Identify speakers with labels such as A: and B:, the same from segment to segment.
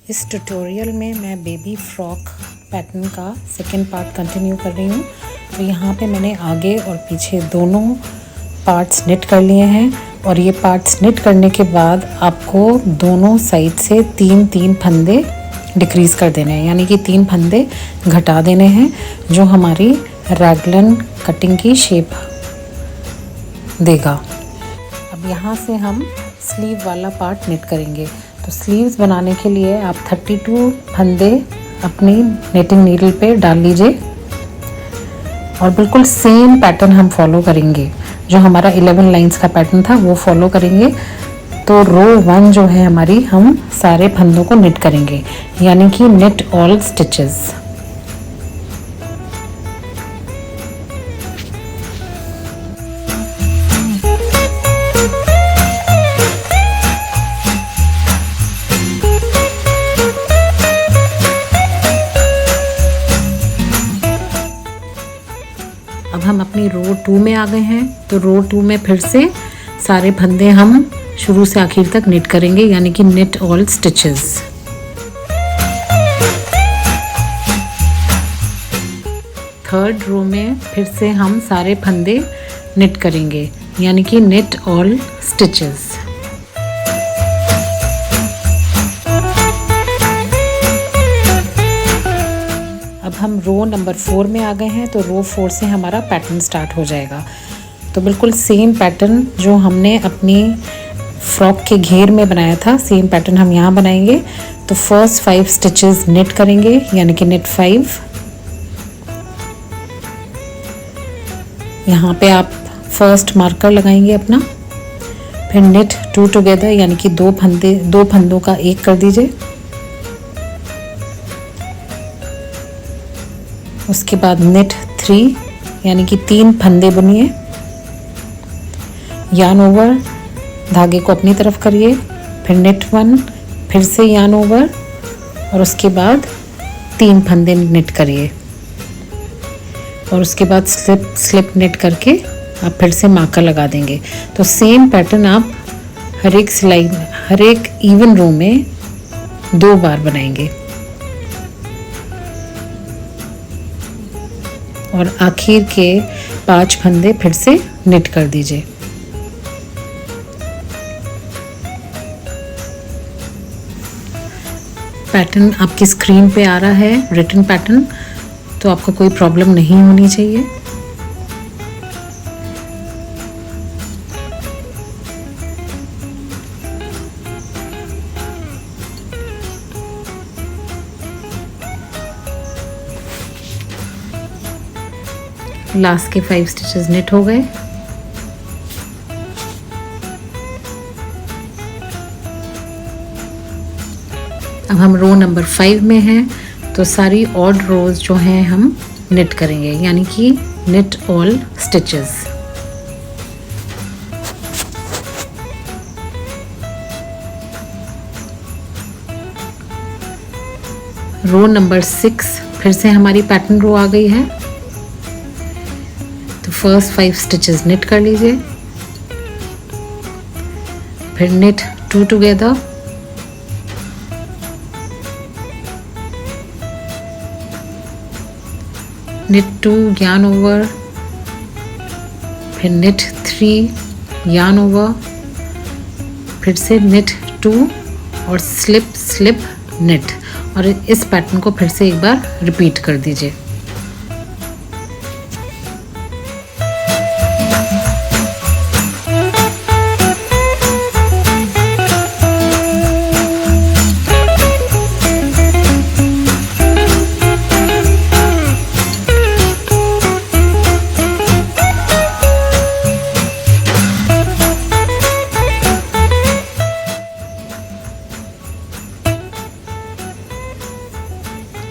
A: इस ट्यूटोरियल में मैं बेबी फ्रॉक पैटर्न का सेकंड पार्ट कंटिन्यू कर रही हूँ। तो यहाँ पे मैंने आगे और पीछे दोनों पार्ट्स निट कर लिए हैं और ये पार्ट्स निट करने के बाद आपको दोनों साइड से तीन तीन फंदे डिक्रीज़ कर देने हैं, यानी कि 3 फंदे घटा देने हैं जो हमारी रैगलन कटिंग की शेप देगा। अब यहाँ से हम स्लीव वाला पार्ट निट करेंगे। तो स्लीव्स बनाने के लिए आप 32 फंदे अपनी नेटिंग नीडल पे डाल लीजिए और बिल्कुल सेम पैटर्न हम फॉलो करेंगे। जो हमारा 11 लाइंस का पैटर्न था वो फॉलो करेंगे। तो रो 1 जो है हमारी, हम सारे फंदों को निट करेंगे, यानी कि निट ऑल स्टिचेस। अब हम अपनी रो 2 में आ गए हैं। तो रो 2 में फिर से सारे फंदे हम शुरू से आखिर तक निट करेंगे, यानी कि knit all stitches. Third row में फिर से हम सारे फंदे निट करेंगे, यानी कि निट ऑल स्टिचेस। अब हम रो नंबर 4 में आ गए हैं। तो रो 4 से हमारा पैटर्न स्टार्ट हो जाएगा। तो बिल्कुल सेम पैटर्न जो हमने अपनी फ्रॉक के घेर में बनाया था, सेम पैटर्न हम यहाँ बनाएंगे। तो फर्स्ट 5 स्टिचेस निट करेंगे, यानी कि निट 5। यहाँ पे आप फर्स्ट मार्कर लगाएंगे अपना। फिर निट 2 टुगेदर, यानी कि 2 फंदों का एक कर दीजिए। उसके बाद निट 3, यानी कि 3 फंदे बुनिए। यार्न ओवर, धागे को अपनी तरफ करिए। फिर निट 1, फिर से यार्न ओवर और उसके बाद 3 फंदे निट करिए और उसके बाद स्लिप निट करके आप फिर से मार्कर लगा देंगे। तो सेम पैटर्न आप हर एक इवन रो में 2 बार बनाएंगे और आखिर के 5 फंदे फिर से निट कर दीजिए। पैटर्न आपकी स्क्रीन पे आ रहा है, रिटन पैटर्न, तो आपको कोई प्रॉब्लम नहीं होनी चाहिए। लास्ट के 5 स्टिचेस निट हो गए। अब हम रो नंबर 5 में हैं। तो सारी ऑड रोज जो हैं हम निट करेंगे, यानी कि knit all stitches. Row number 6 फिर से हमारी पैटर्न रो आ गई है। तो फर्स्ट 5 स्टिचेस निट कर लीजिए। फिर knit 2 together, knit 2 yarn over, फिर निट 3 यार्न ओवर, फिर से निट 2 और स्लिप निट, और इस पैटर्न को फिर से एक बार रिपीट कर दीजिए।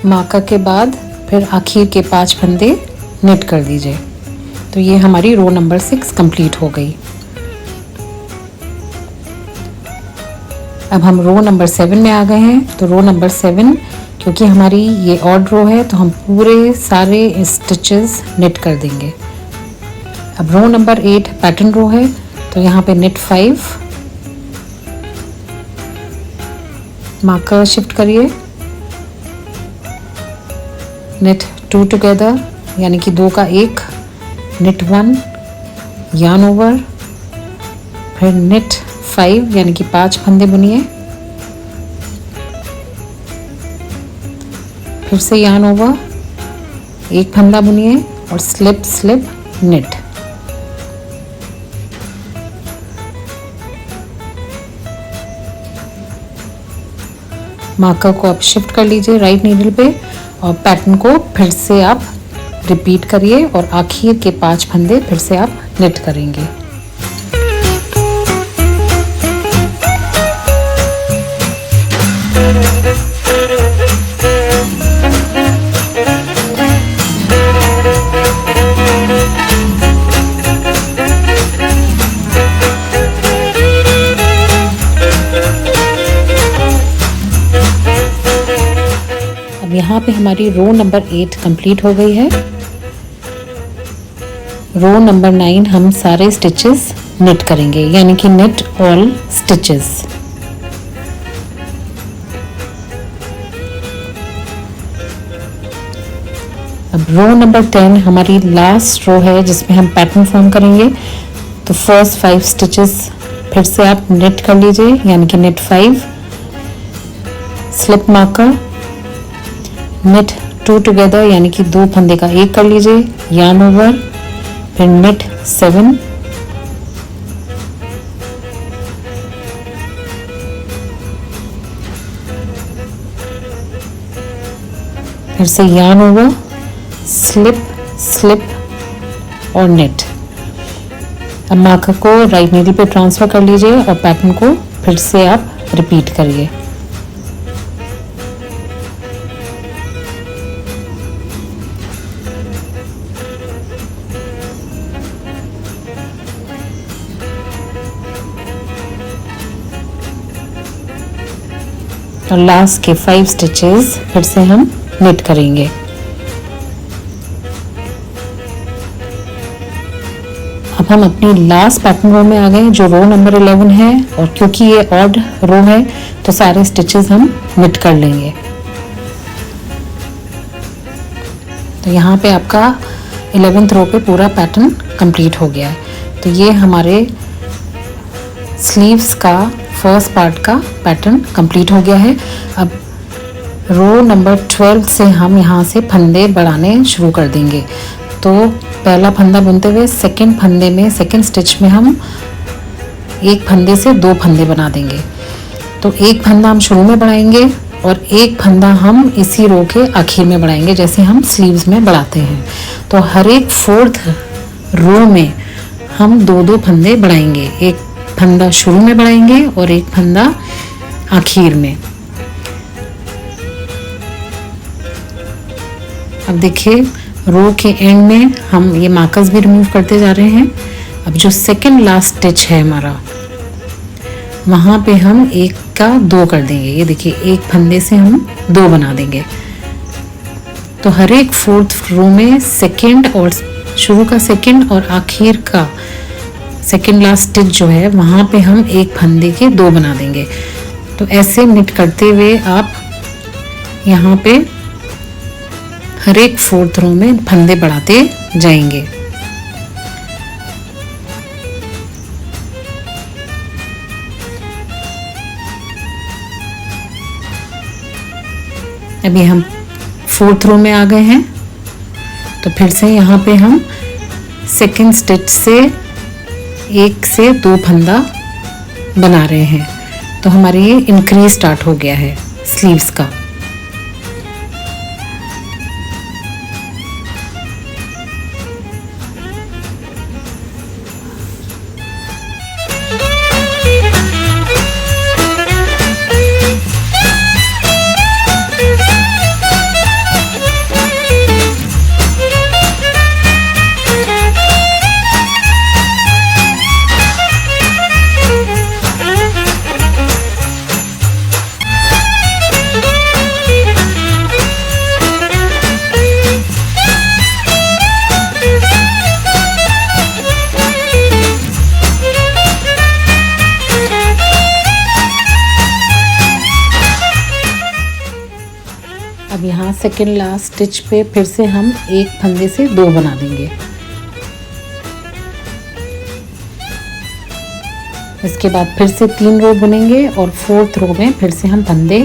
A: मार्कर के बाद फिर आखिर के 5 फंदे निट कर दीजिए। तो ये हमारी रो नंबर 6 कंप्लीट हो गई। अब हम रो नंबर 7 में आ गए हैं। तो रो नंबर 7, क्योंकि हमारी ये ऑड रो है, तो हम पूरे सारे स्टिचेस निट कर देंगे। अब रो नंबर 8 पैटर्न रो है। तो यहाँ पे निट 5, मार्कर शिफ्ट करिए, नेट 2 टुगेदर यानी कि 2 का 1, नेट 1, यार्न ओवर, फिर नेट 5 यानी कि 5 फंदे बुनिए, फिर से यार्न ओवर, 1 फंदा बुनिए और स्लिप स्लिप नेट। मार्कर को आप शिफ्ट कर लीजिए राइट नीडल पे और पैटर्न को फिर से आप रिपीट करिए और आखिर के 5 फंदे फिर से आप नेट करेंगे। यहाँ पे हमारी रो नंबर 8 कंप्लीट हो गई है। रो नंबर 9 हम सारे स्टिचेस नेट करेंगे यानी कि नेट ऑल स्टिचेस। अब रो नंबर 10 हमारी लास्ट रो है जिसमें हम पैटर्न फॉर्म करेंगे। तो फर्स्ट 5 स्टिचेस फिर से आप नेट कर लीजिए यानी कि net 5, slip marker, net 2 together यानी कि 2 फंदे का 1 कर लीजिए, यार्न ओवर, फिर नेट 7, फिर से यार्न ओवर, स्लिप स्लिप और नेट। अब मार्कर को राइट नीडल पे ट्रांसफर कर लीजिए और पैटर्न को फिर से आप रिपीट करिए। और लास्ट के 5 स्टिचेस फिर से हम नेट करेंगे। अब हम अपनी लास्ट पैटर्न रो में आ गए जो रो नंबर 11 है और क्योंकि ये ऑड रो है तो सारे स्टिचेस हम नेट कर लेंगे। तो यहाँ पे आपका 11th रो पे पूरा पैटर्न कंप्लीट हो गया है। तो ये हमारे स्लीव्स का फर्स्ट पार्ट का पैटर्न कंप्लीट हो गया है। अब रो नंबर 12 से हम यहाँ से फंदे बढ़ाने शुरू कर देंगे। तो पहला फंदा बुनते हुए सेकंड फंदे में सेकंड स्टिच में हम एक फंदे से 2 फंदे बना देंगे। तो एक फंदा हम शुरू में बढ़ाएंगे और एक फंदा हम इसी रो के आखिर में बढ़ाएंगे जैसे हम स्लीव्स में बढ़ाते हैं। तो हर एक 4th रो में हम 2-2 फंदे बढ़ाएंगे, एक फंदा शुरू में बढ़ाएंगे और एक फंदा आखिर में। अब देखिए रो के एंड में हम ये मार्कर्स भी रिमूव करते जा रहे हैं। अब जो सेकंड लास्ट स्टिच है हमारा वहाँ पे हम 1 का 2 कर देंगे। ये देखिए एक फंदे से हम 2 बना देंगे। तो हर एक 4th रो में सेकंड और शुरू का सेकंड और आखिर का सेकेंड लास्ट स्टिच जो है वहाँ पे हम एक फंदे के 2 बना देंगे। तो ऐसे निट करते हुए आप यहाँ पे हर एक 4th रो में फंदे बढ़ाते जाएंगे। अभी हम 4th रो में आ गए हैं। तो फिर से यहाँ पे हम सेकेंड स्टिच से 1 से 2 फंदा बना रहे हैं। तो हमारे ये इंक्रीज स्टार्ट हो गया है स्लीव्स का। अब यहाँ सेकेंड लास्ट स्टिच पे फिर से हम एक फंदे से 2 बना देंगे। इसके बाद फिर से 3 रो बुनेंगे और 4th रो में फिर से हम फंदे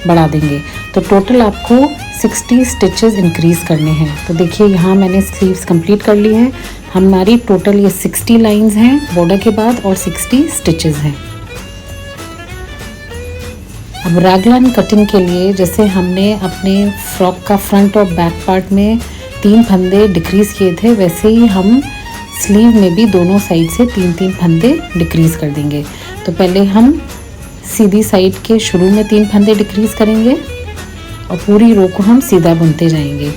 A: बढ़ा देंगे। तो टोटल आपको 60 स्टिचेस इंक्रीज करने हैं। तो देखिए यहाँ मैंने स्लीव्स कंप्लीट कर ली है। हमारी टोटल ये 60 लाइंस हैं बॉर्डर के बाद और 60 स्टिचेस हैं। अब रैगलान कटिंग के लिए जैसे हमने अपने फ्रॉक का फ्रंट और बैक पार्ट में 3 फंदे डिक्रीज़ किए थे, वैसे ही हम स्लीव में भी दोनों साइड से 3-3 फंदे डिक्रीज़ कर देंगे। तो पहले हम सीधी साइड के शुरू में 3 फंदे डिक्रीज़ करेंगे और पूरी रो को हम सीधा बुनते जाएंगे।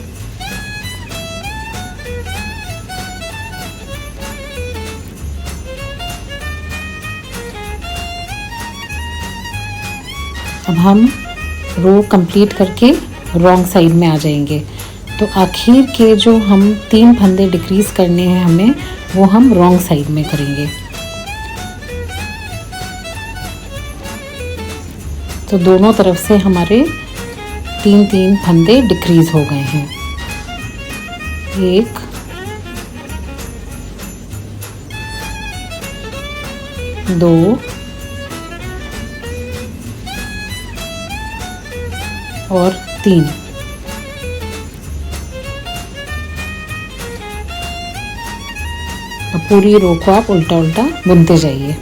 A: अब हम रो कंप्लीट करके रॉन्ग साइड में आ जाएंगे। तो आखिर के जो हम 3 फंदे डिक्रीज़ करने हैं हमें, वो हम रॉन्ग साइड में करेंगे। तो दोनों तरफ से हमारे 3-3 फंदे डिक्रीज़ हो गए हैं। 1 2 और 3। अब पूरी रो को आप उल्टा उल्टा बुनते जाइए।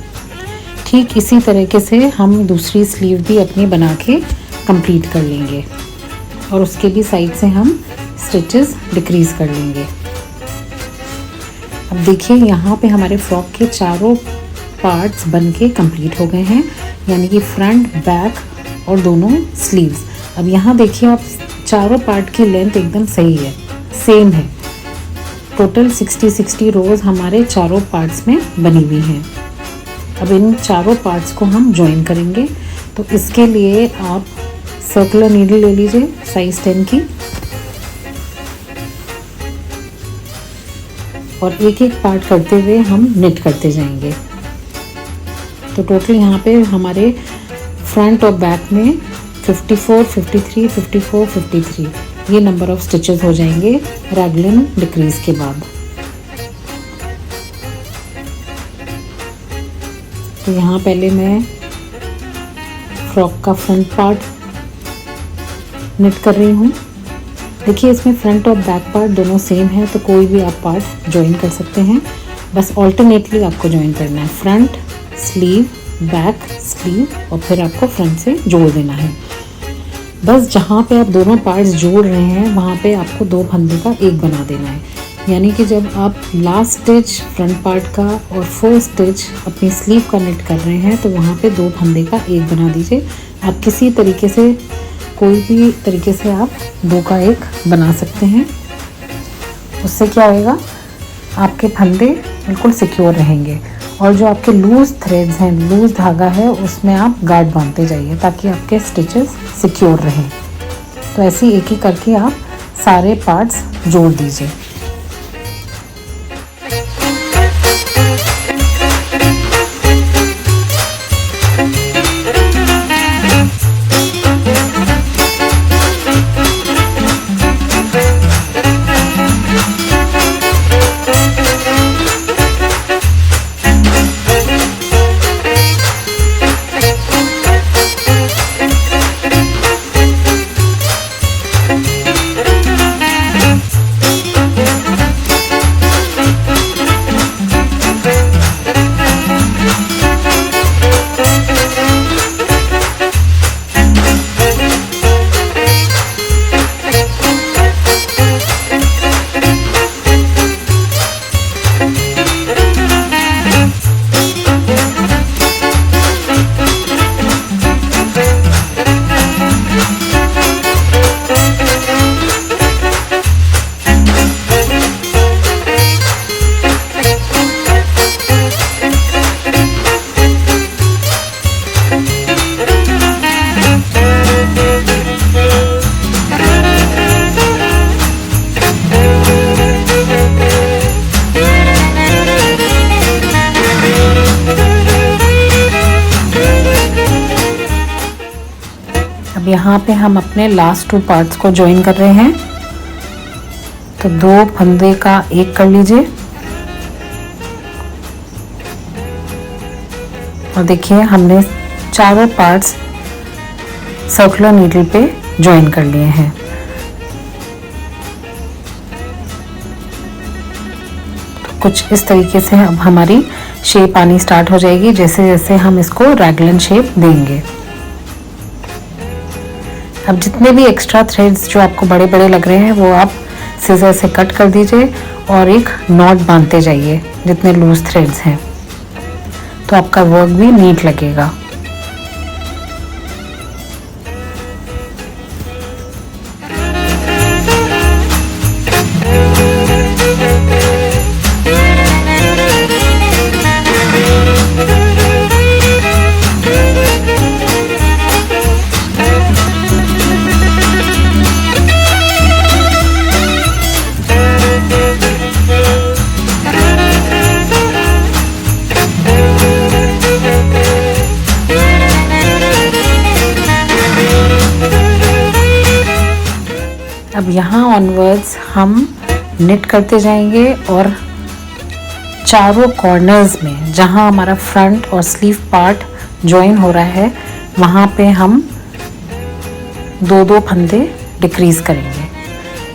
A: ठीक इसी तरीके से हम दूसरी स्लीव भी अपनी बना के कंप्लीट कर लेंगे और उसके भी साइड से हम स्टिचेस डिक्रीज़ कर लेंगे। अब देखिए यहाँ पे हमारे फ्रॉक के चारों पार्ट्स बन के कंप्लीट हो गए हैं, यानी कि फ्रंट, बैक और दोनों स्लीव्स। अब यहाँ देखिए आप चारों पार्ट की लेंथ एकदम सही है, सेम है। टोटल 60 रोज़ हमारे चारों पार्ट्स में बनी हुई हैं। अब इन चारों पार्ट्स को हम ज्वाइन करेंगे। तो इसके लिए आप सर्कुलर नीडल ले लीजिए साइज 10 की और एक एक पार्ट करते हुए हम निट करते जाएंगे। तो टोटल यहाँ पे हमारे फ्रंट और बैक में 54, 53, 54, 53 ये नंबर ऑफ स्टिचेस हो जाएंगे रैगलन डिक्रीज के बाद। तो यहाँ पहले मैं फ्रॉक का फ्रंट पार्ट निट कर रही हूँ। देखिए इसमें फ्रंट और बैक पार्ट दोनों सेम है, तो कोई भी आप पार्ट ज्वाइन कर सकते हैं। बस ऑल्टरनेटली आपको ज्वाइन करना है, फ्रंट स्लीव, बैक स्लीव और फिर आपको फ्रंट से जोड़ देना है। बस जहाँ पे आप दोनों पार्ट्स जोड़ रहे हैं वहाँ पे आपको 2 फंदे का एक बना देना है। यानी कि जब आप लास्ट स्टिच फ्रंट पार्ट का और 4 स्टिच अपनी स्लीव का निट कर रहे हैं तो वहाँ पे 2 फंदे का एक बना दीजिए। आप किसी तरीके से, कोई भी तरीके से आप 2 का एक बना सकते हैं। उससे क्या होगा, आपके फंदे बिल्कुल सिक्योर रहेंगे। और जो आपके लूज़ थ्रेड्स हैं, लूज़ धागा है, उसमें आप गार्ड बांधते जाइए ताकि आपके स्टिचेस सिक्योर रहें। तो ऐसे ही एक एक करके आप सारे पार्ट्स जोड़ दीजिए। अब यहाँ पे हम अपने लास्ट 2 पार्ट्स को ज्वाइन कर रहे हैं। तो 2 फंदे का एक कर लीजिए और देखिए हमने चारों पार्ट्स सर्कुलर नीडल पे ज्वाइन कर लिए हैं। तो कुछ इस तरीके से अब हमारी शेप आनी स्टार्ट हो जाएगी जैसे जैसे हम इसको रैगलन शेप देंगे। अब जितने भी एक्स्ट्रा थ्रेड्स जो आपको बड़े बड़े लग रहे हैं वो आप सीजर से कट कर दीजिए और एक नॉट बांधते जाइए जितने लूज थ्रेड्स हैं, तो आपका वर्क भी नीट लगेगा। अब यहाँ ऑनवर्ड्स हम निट करते जाएंगे और चारों कॉर्नर्स में जहाँ हमारा फ्रंट और स्लीव पार्ट ज्वाइन हो रहा है वहाँ पे हम 2-2 फंदे डिक्रीज करेंगे,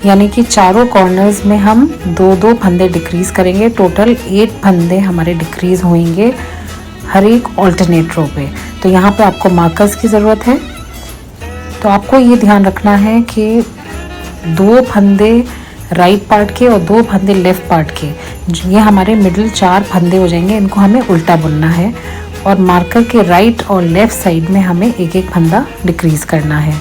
A: यानी कि चारों कॉर्नर्स में हम 2-2 फंदे डिक्रीज करेंगे। टोटल 8 फंदे हमारे डिक्रीज होंगे हर एक ऑल्टरनेट रो पे। तो यहाँ पे आपको मार्कर्स की ज़रूरत है, तो आपको ये ध्यान रखना है कि 2 फंदे राइट पार्ट के और 2 फंदे लेफ़्ट पार्ट के, ये हमारे मिडिल 4 फंदे हो जाएंगे। इनको हमें उल्टा बुनना है और मार्कर के राइट और लेफ़्ट साइड में हमें एक एक फंदा डिक्रीज करना है।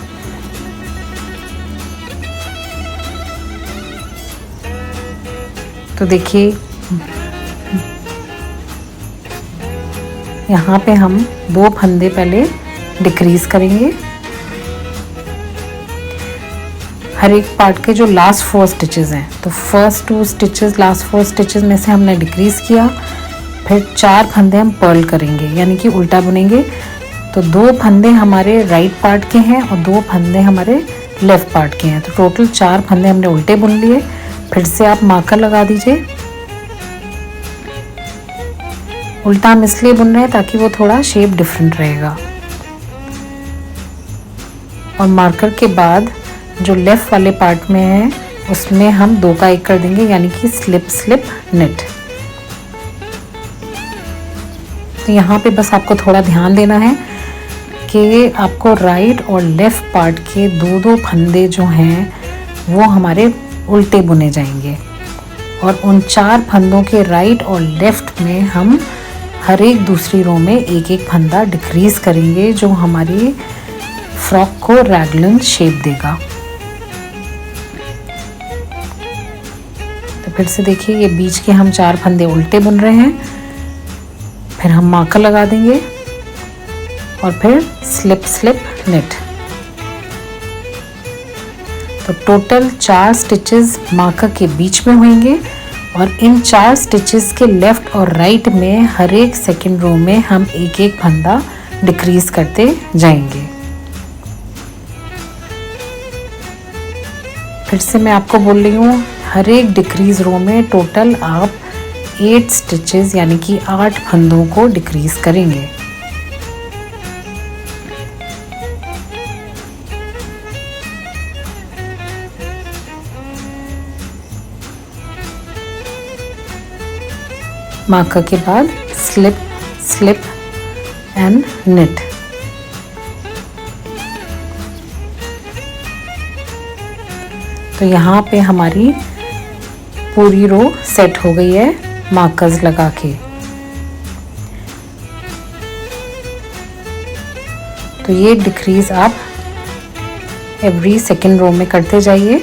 A: तो देखिए यहाँ पे हम 2 फंदे पहले डिक्रीज करेंगे। हर एक पार्ट के जो लास्ट 4 स्टिचेस हैं, तो फर्स्ट 2 स्टिचेस लास्ट 4 स्टिचेस में से हमने डिक्रीज किया, फिर 4 फंदे हम पर्ल करेंगे यानी कि उल्टा बुनेंगे। तो 2 फंदे हमारे राइट पार्ट के हैं और 2 फंदे हमारे लेफ़्ट पार्ट के हैं, तो टोटल 4 फंदे हमने उल्टे बुन लिए। फिर से आप मार्कर लगा दीजिए। उल्टा हम इसलिए बुन रहे हैं ताकि वो थोड़ा शेप डिफरेंट रहेगा। और मार्कर के बाद जो लेफ़्ट वाले पार्ट में है उसमें हम 2 का 1 कर देंगे यानी कि स्लिप स्लिप निट। तो यहाँ पे बस आपको थोड़ा ध्यान देना है कि आपको राइट और लेफ़्ट पार्ट के 2-2 फंदे जो हैं वो हमारे उल्टे बुने जाएंगे और उन 4 फंदों के राइट और लेफ़्ट में हम हर एक दूसरी रो में एक एक फंदा डिक्रीज करेंगे जो हमारी फ्रॉक को रैगलन शेप देगा। तो फिर से देखिए ये बीच के हम 4 फंदे उल्टे बुन रहे हैं, फिर हम मार्कर लगा देंगे और फिर स्लिप स्लिप निट। तो टोटल 4 स्टिचेस मार्कर के बीच में होंगे और इन 4 स्टिचेस के लेफ़्ट और राइट में हर एक सेकेंड रो में हम एक एक फंदा डिक्रीज करते जाएंगे। फिर से मैं आपको बोल रही हूँ, हर एक डिक्रीज रो में टोटल आप 8 स्टिचेस यानी कि 8 फंदों को डिक्रीज करेंगे। मार्कर के बाद स्लिप स्लिप एंड निट। तो यहाँ पे हमारी पूरी रो सेट हो गई है मार्कर्स लगा के। तो ये डिक्रीज आप एवरी सेकेंड रो में करते जाइए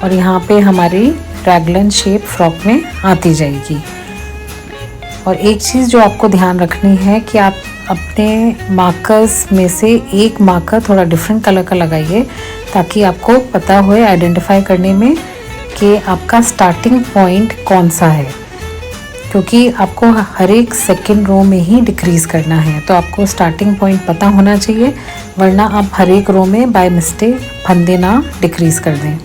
A: और यहाँ पे हमारी रैगलन शेप फ्रॉक में आती जाएगी। और एक चीज़ जो आपको ध्यान रखनी है कि आप अपने मार्कर्स में से एक मार्कर थोड़ा डिफरेंट कलर का लगाइए ताकि आपको पता होए आइडेंटिफाई करने में कि आपका स्टार्टिंग पॉइंट कौन सा है। क्योंकि आपको हर एक सेकेंड रो में ही डिक्रीज़ करना है, तो आपको स्टार्टिंग पॉइंट पता होना चाहिए, वरना आप हर एक रो में बाय मिस्टेक फंदे ना डिक्रीज़ कर दें।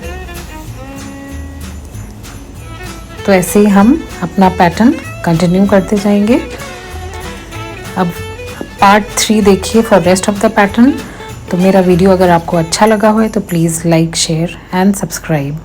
A: तो ऐसे ही हम अपना पैटर्न कंटिन्यू करते जाएंगे। अब पार्ट 3 देखिए for rest of the pattern. तो मेरा वीडियो अगर आपको अच्छा लगा हो तो please like, share and subscribe.